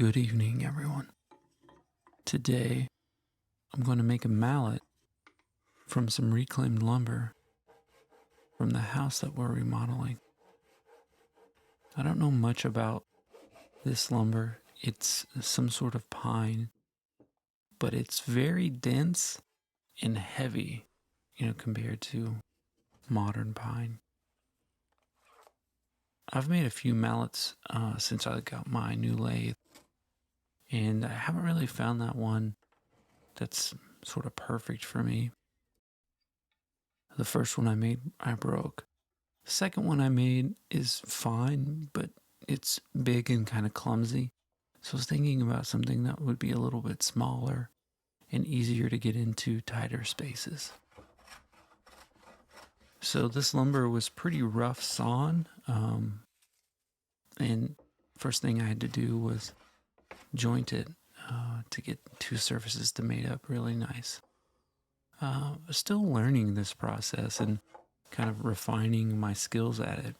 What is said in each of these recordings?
Good evening, everyone. Today, I'm going to make a mallet from some reclaimed lumber from the house that we're remodeling. I don't know much about this lumber. It's some sort of pine, but it's very dense and heavy, compared to modern pine. I've made a few mallets since I got my new lathe, and I haven't really found that one that's sort of perfect for me. The first one I made, I broke. The second one I made is fine, but it's big and kind of clumsy. So I was thinking about something that would be a little bit smaller and easier to get into tighter spaces. So this lumber was pretty rough sawn, and first thing I had to do was joint it to get two surfaces to mate up really nice. Still learning this process and kind of refining my skills at it,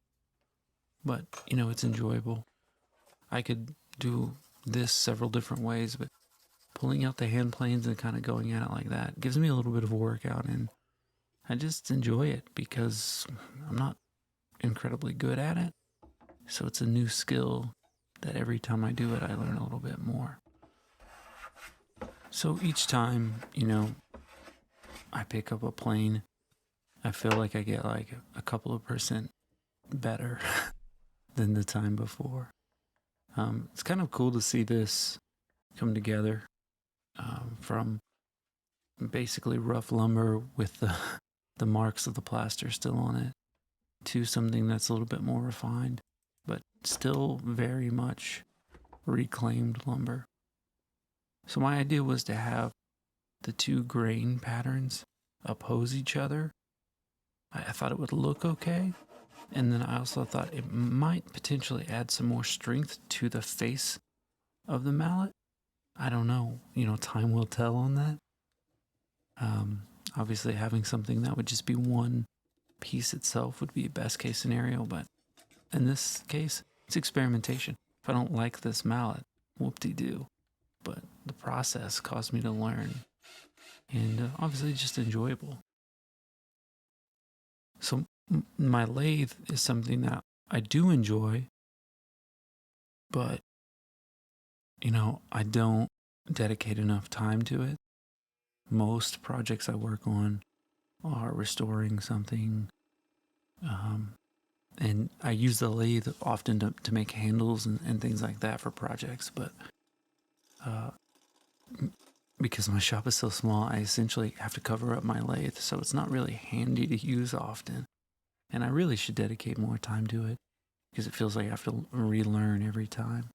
but it's enjoyable. I could do this several different ways, but pulling out the hand planes and kind of going at it like that gives me a little bit of a workout, and I just enjoy it because I'm not incredibly good at it. So it's a new skill that every time I do it, I learn a little bit more. So each time, I pick up a plane, I feel like I get like a couple of percent better than the time before. It's kind of cool to see this come together from basically rough lumber with the marks of the plaster still on it to something that's a little bit more refined, but still very much reclaimed lumber. So my idea was to have the two grain patterns oppose each other. I thought it would look okay, and then I also thought it might potentially add some more strength to the face of the mallet. I don't know, time will tell on that. Obviously having something that would just be one piece itself would be a best case scenario, but in this case, it's experimentation. If I don't like this mallet, whoop-de-doo. But the process caused me to learn, and obviously just enjoyable. So my lathe is something that I do enjoy, but I don't dedicate enough time to it. Most projects I work on are restoring something, and I use the lathe often to make handles and things like that for projects, but because my shop is so small, I essentially have to cover up my lathe, so it's not really handy to use often. And I really should dedicate more time to it because it feels like I have to relearn every time.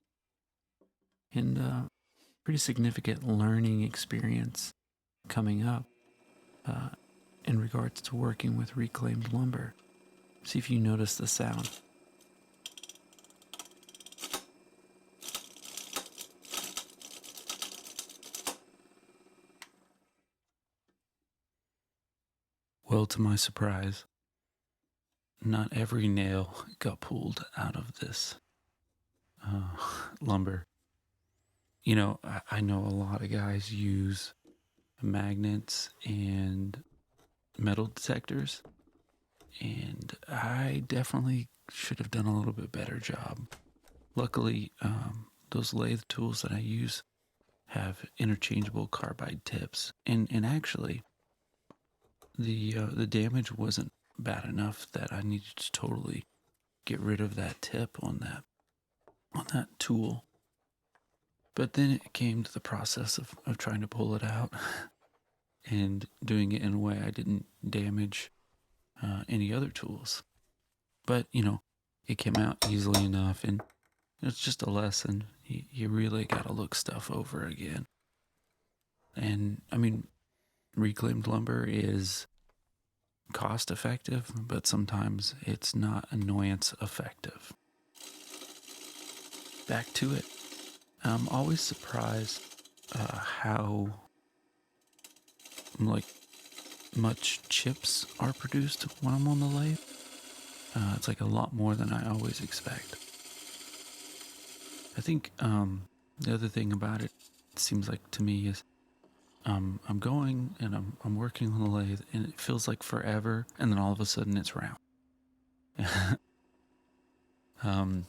And pretty significant learning experience coming up in regards to working with reclaimed lumber. See if you notice the sound. Well, to my surprise, not every nail got pulled out of this lumber. I know a lot of guys use magnets and metal detectors, and I definitely should have done a little bit better job. Luckily, those lathe tools that I use have interchangeable carbide tips, and actually, the damage wasn't bad enough that I needed to totally get rid of that tip on that tool. But then it came to the process of trying to pull it out and doing it in a way I didn't damage any other tools. But, it came out easily enough, and it's just a lesson. You really got to look stuff over again. And, reclaimed lumber is cost effective, but sometimes it's not annoyance effective. Back to it. I'm always surprised how much chips are produced when I'm on the lathe. It's like a lot more than I always expect. I think The other thing about it seems like to me is I'm going and I'm working on the lathe, and it feels like forever, and then all of a sudden it's round. um,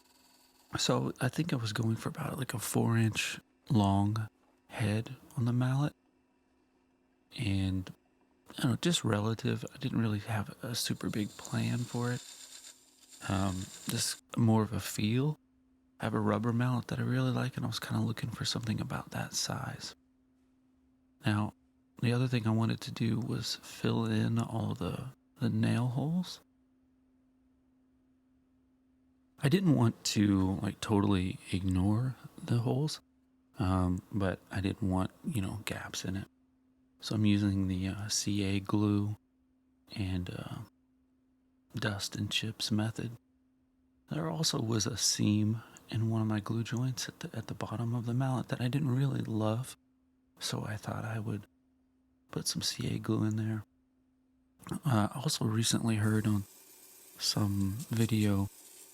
so I think I was going for about like a 4-inch long head on the mallet, and I don't know, just relative. I didn't really have a super big plan for it. Just more of a feel. I have a rubber mallet that I really like, and I was kind of looking for something about that size. Now, the other thing I wanted to do was fill in all the nail holes. I didn't want to like totally ignore the holes, but I didn't want, gaps in it. So I'm using the CA glue and dust and chips method. There also was a seam in one of my glue joints at the bottom of the mallet that I didn't really love, so I thought I would put some CA glue in there. I also recently heard on some video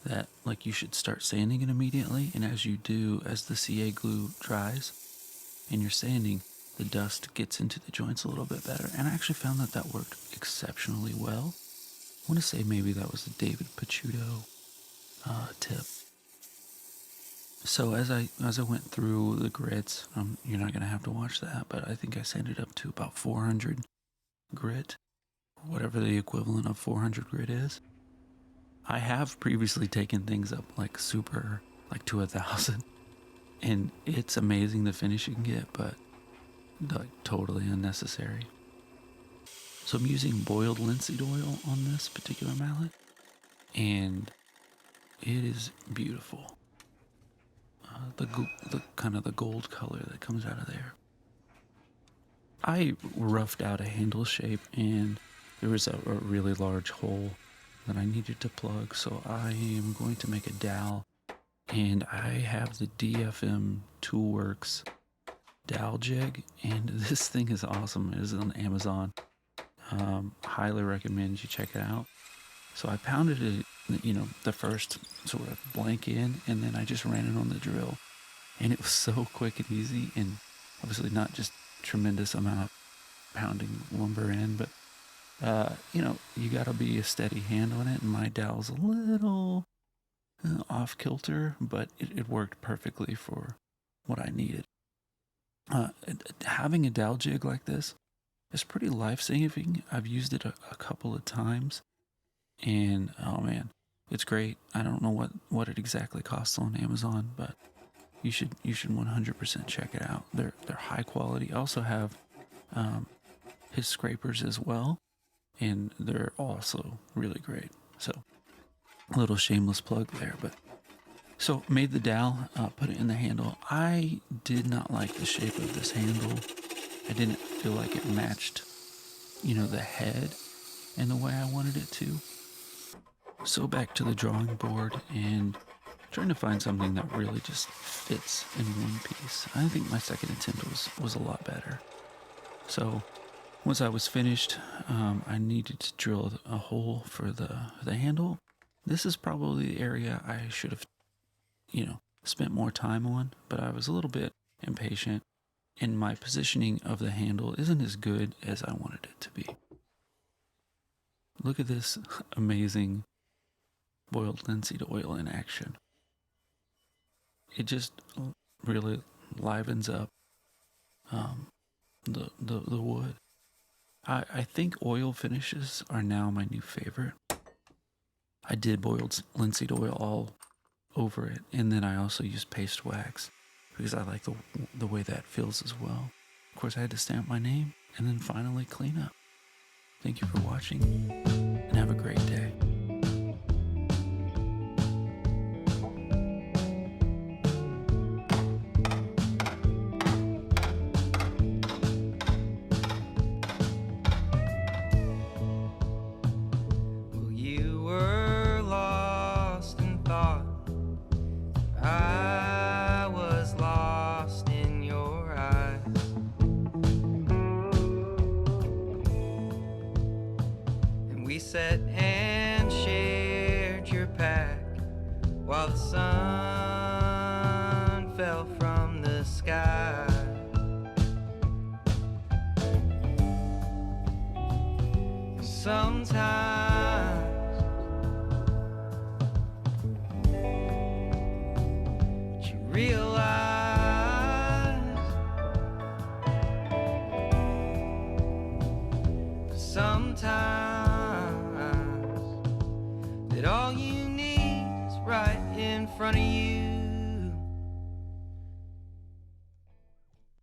that like you should start sanding it immediately, and as you do, as the CA glue dries and you're sanding, the dust gets into the joints a little bit better, and I actually found that worked exceptionally well. I want to say maybe that was a David Picciuto tip. So as I went through the grits, you're not gonna have to watch that, but I think I sanded up to about 400 grit, or whatever the equivalent of 400 grit is. I have previously taken things up like super, like to 1,000, and it's amazing the finish you can get, but like totally unnecessary. So I'm using boiled linseed oil on this particular mallet, and it is beautiful. The kind of the gold color that comes out of there. I roughed out a handle shape, and there was a really large hole that I needed to plug, so I am going to make a dowel, and I have the DFM Toolworks dowel jig, and this thing is awesome. It is on Amazon. Highly recommend you check it out. So I pounded it, the first sort of blank in, and then I just ran it on the drill, and it was so quick and easy, and obviously not just tremendous amount of pounding lumber in, but you gotta be a steady hand on it, and my dowel's a little off kilter, but it worked perfectly for what I needed. Having a dowel jig like this is pretty life-saving. I've used it a couple of times, and oh man, it's great. I don't know what it exactly costs on Amazon, but you should 100% check it out. They're high quality. I also have his scrapers as well, and they're also really great. So a little shameless plug there, but so made the dowel, put it in the handle. I did not like the shape of this handle. I didn't feel like it matched, the head in the way I wanted it to. So back to the drawing board and trying to find something that really just fits in one piece. I think my second attempt was a lot better. So once I was finished, I needed to drill a hole for the handle. This is probably the area I should have, spent more time on, but I was a little bit impatient, and my positioning of the handle isn't as good as I wanted it to be. Look at this amazing boiled linseed oil in action. It just really livens up the wood. I think oil finishes are now my new favorite. I did boiled linseed oil all over it, and then I also used paste wax because I like the way that feels as well. Of course, I had to stamp my name and then finally clean up. Thank you for watching, and have a great day. We sat and shared your pack while the sun fell from the sometimes you realize sometimes that all you need is right in front of you.